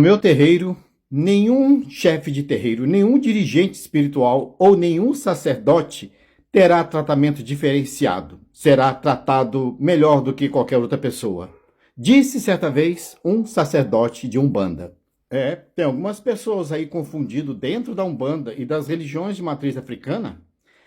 No meu terreiro, nenhum chefe de terreiro, nenhum dirigente espiritual ou nenhum sacerdote terá tratamento diferenciado. Será tratado melhor do que qualquer outra pessoa. Disse certa vez um sacerdote de Umbanda. Tem algumas pessoas aí confundindo dentro da Umbanda e das religiões de matriz africana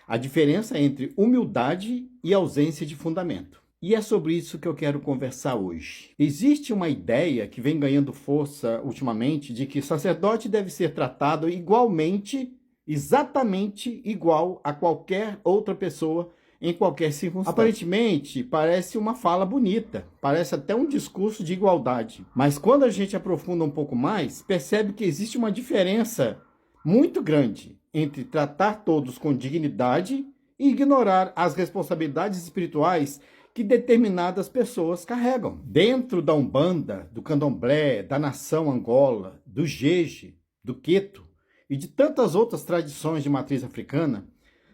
a diferença entre humildade e ausência de fundamento. E é sobre isso que eu quero conversar hoje. Existe uma ideia que vem ganhando força ultimamente de que sacerdote deve ser tratado igualmente, exatamente igual a qualquer outra pessoa em qualquer circunstância. Aparentemente, parece uma fala bonita, parece até um discurso de igualdade. Mas quando a gente aprofunda um pouco mais, percebe que existe uma diferença muito grande entre tratar todos com dignidade e ignorar as responsabilidades espirituais que determinadas pessoas carregam. Dentro da Umbanda, do Candomblé, da nação Angola, do Jeje, do Queto e de tantas outras tradições de matriz africana,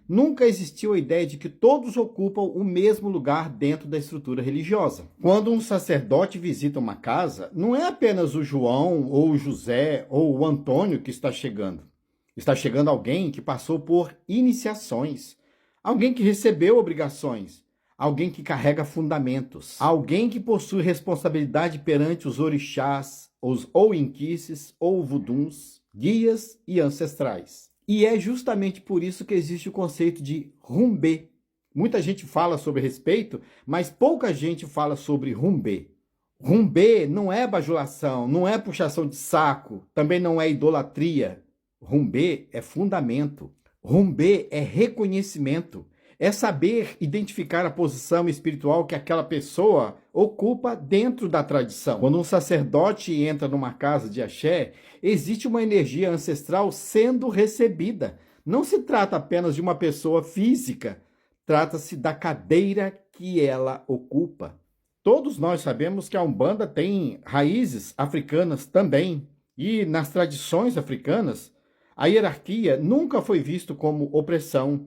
nunca existiu a ideia de que todos ocupam o mesmo lugar dentro da estrutura religiosa. Quando um sacerdote visita uma casa, não é apenas o João, ou o José, ou o Antônio que está chegando. Está chegando alguém que passou por iniciações, alguém que recebeu obrigações, alguém que carrega fundamentos, alguém que possui responsabilidade perante os orixás, os ou inquices, ou vuduns, guias e ancestrais. E é justamente por isso que existe o conceito de rumbê. Muita gente fala sobre respeito, mas pouca gente fala sobre rumbê. Rumbê não é bajulação, não é puxação de saco, também não é idolatria. Rumbê é fundamento. Rumbê é reconhecimento. É saber identificar a posição espiritual que aquela pessoa ocupa dentro da tradição. Quando um sacerdote entra numa casa de axé, existe uma energia ancestral sendo recebida. Não se trata apenas de uma pessoa física, trata-se da cadeira que ela ocupa. Todos nós sabemos que a Umbanda tem raízes africanas também, e nas tradições africanas, a hierarquia nunca foi vista como opressão.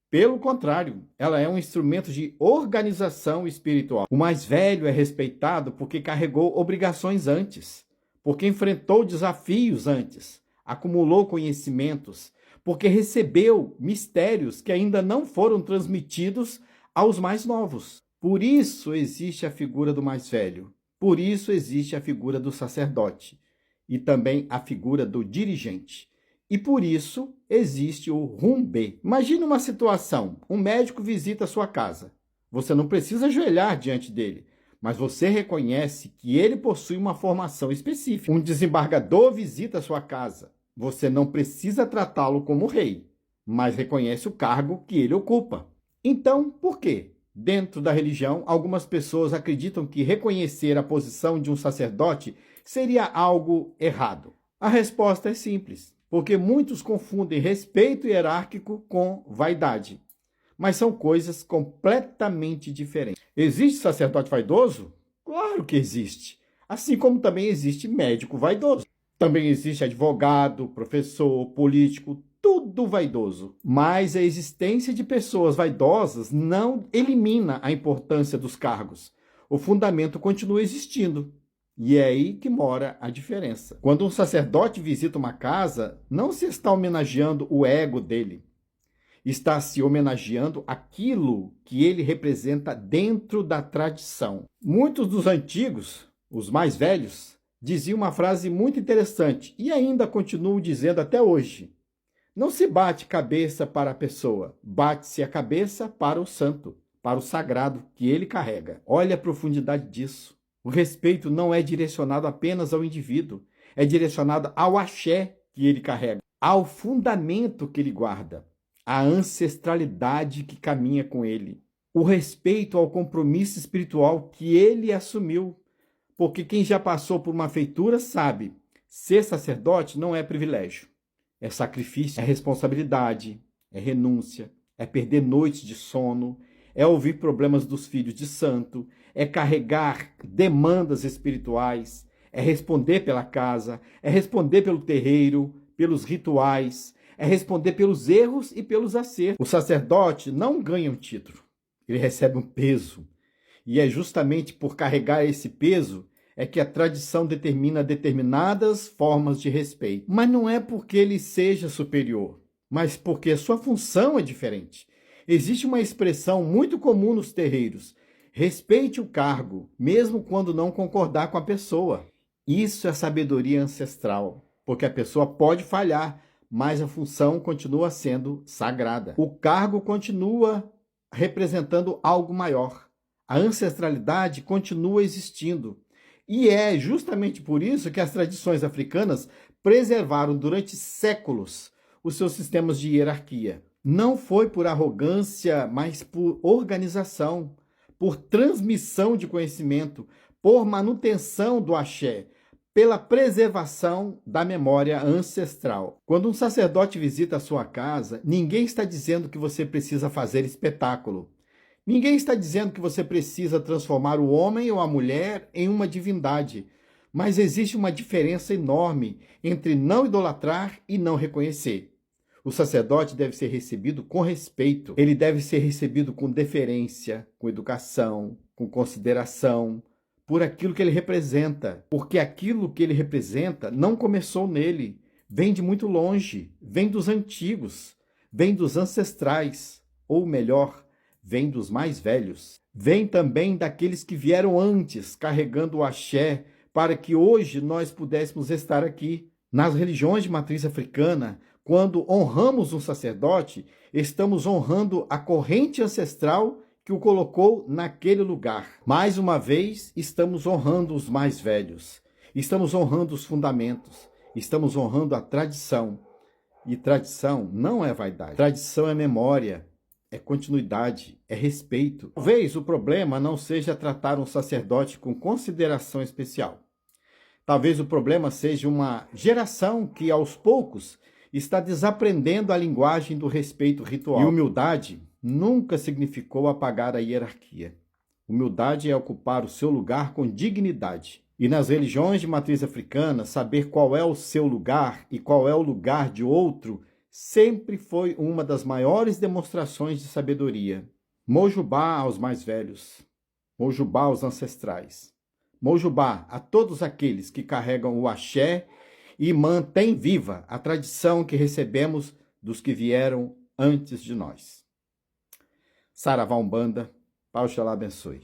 Pelo contrário, ela é um instrumento de organização espiritual. O mais velho é respeitado porque carregou obrigações antes, porque enfrentou desafios antes, acumulou conhecimentos, porque recebeu mistérios que ainda não foram transmitidos aos mais novos. Por isso existe a figura do mais velho, por isso existe a figura do sacerdote e também a figura do dirigente. E por isso existe o rumbê. Imagine uma situação, um médico visita a sua casa. Você não precisa ajoelhar diante dele, mas você reconhece que ele possui uma formação específica. Um desembargador visita a sua casa. Você não precisa tratá-lo como rei, mas reconhece o cargo que ele ocupa. Então, por quê? Dentro da religião, algumas pessoas acreditam que reconhecer a posição de um sacerdote seria algo errado. A resposta é simples. Porque muitos confundem respeito hierárquico com vaidade. Mas são coisas completamente diferentes. Existe sacerdote vaidoso? Claro que existe. Assim como também existe médico vaidoso. Também existe advogado, professor, político, tudo vaidoso. Mas a existência de pessoas vaidosas não elimina a importância dos cargos. O fundamento continua existindo. E é aí que mora a diferença. Quando um sacerdote visita uma casa, não se está homenageando o ego dele. Está se homenageando aquilo que ele representa dentro da tradição. Muitos dos antigos, os mais velhos, diziam uma frase muito interessante e ainda continuam dizendo até hoje. Não se bate cabeça para a pessoa, bate-se a cabeça para o santo, para o sagrado que ele carrega. Olha a profundidade disso. O respeito não é direcionado apenas ao indivíduo, é direcionado ao axé que ele carrega, ao fundamento que ele guarda, à ancestralidade que caminha com ele, o respeito ao compromisso espiritual que ele assumiu. Porque quem já passou por uma feitura sabe, ser sacerdote não é privilégio, é sacrifício, é responsabilidade, é renúncia, é perder noites de sono, é ouvir problemas dos filhos de santo, é carregar demandas espirituais, é responder pela casa, é responder pelo terreiro, pelos rituais, é responder pelos erros e pelos acertos. O sacerdote não ganha um título, ele recebe um peso. E é justamente por carregar esse peso é que a tradição determina determinadas formas de respeito. Mas não é porque ele seja superior, mas porque a sua função é diferente. Existe uma expressão muito comum nos terreiros: respeite o cargo, mesmo quando não concordar com a pessoa. Isso é sabedoria ancestral, porque a pessoa pode falhar, mas a função continua sendo sagrada. O cargo continua representando algo maior. A ancestralidade continua existindo. E é justamente por isso que as tradições africanas preservaram durante séculos os seus sistemas de hierarquia. Não foi por arrogância, mas por organização, por transmissão de conhecimento, por manutenção do axé, pela preservação da memória ancestral. Quando um sacerdote visita a sua casa, ninguém está dizendo que você precisa fazer espetáculo. Ninguém está dizendo que você precisa transformar o homem ou a mulher em uma divindade. Mas existe uma diferença enorme entre não idolatrar e não reconhecer. O sacerdote deve ser recebido com respeito. Ele deve ser recebido com deferência, com educação, com consideração, por aquilo que ele representa. Porque aquilo que ele representa não começou nele, vem de muito longe, vem dos antigos, vem dos ancestrais, ou melhor, vem dos mais velhos. Vem também daqueles que vieram antes, carregando o axé, para que hoje nós pudéssemos estar aqui. Nas religiões de matriz africana, quando honramos um sacerdote, estamos honrando a corrente ancestral que o colocou naquele lugar. Mais uma vez, estamos honrando os mais velhos. Estamos honrando os fundamentos. Estamos honrando a tradição. E tradição não é vaidade. Tradição é memória, é continuidade, é respeito. Talvez o problema não seja tratar um sacerdote com consideração especial. Talvez o problema seja uma geração que, aos poucos, está desaprendendo a linguagem do respeito ritual. E humildade nunca significou apagar a hierarquia. Humildade é ocupar o seu lugar com dignidade. E nas religiões de matriz africana, saber qual é o seu lugar e qual é o lugar de outro sempre foi uma das maiores demonstrações de sabedoria. Mojubá aos mais velhos, Mojubá aos ancestrais, Mojubá a todos aqueles que carregam o axé e mantêm viva a tradição que recebemos dos que vieram antes de nós. Saravá Umbanda, Pau Xalá abençoe.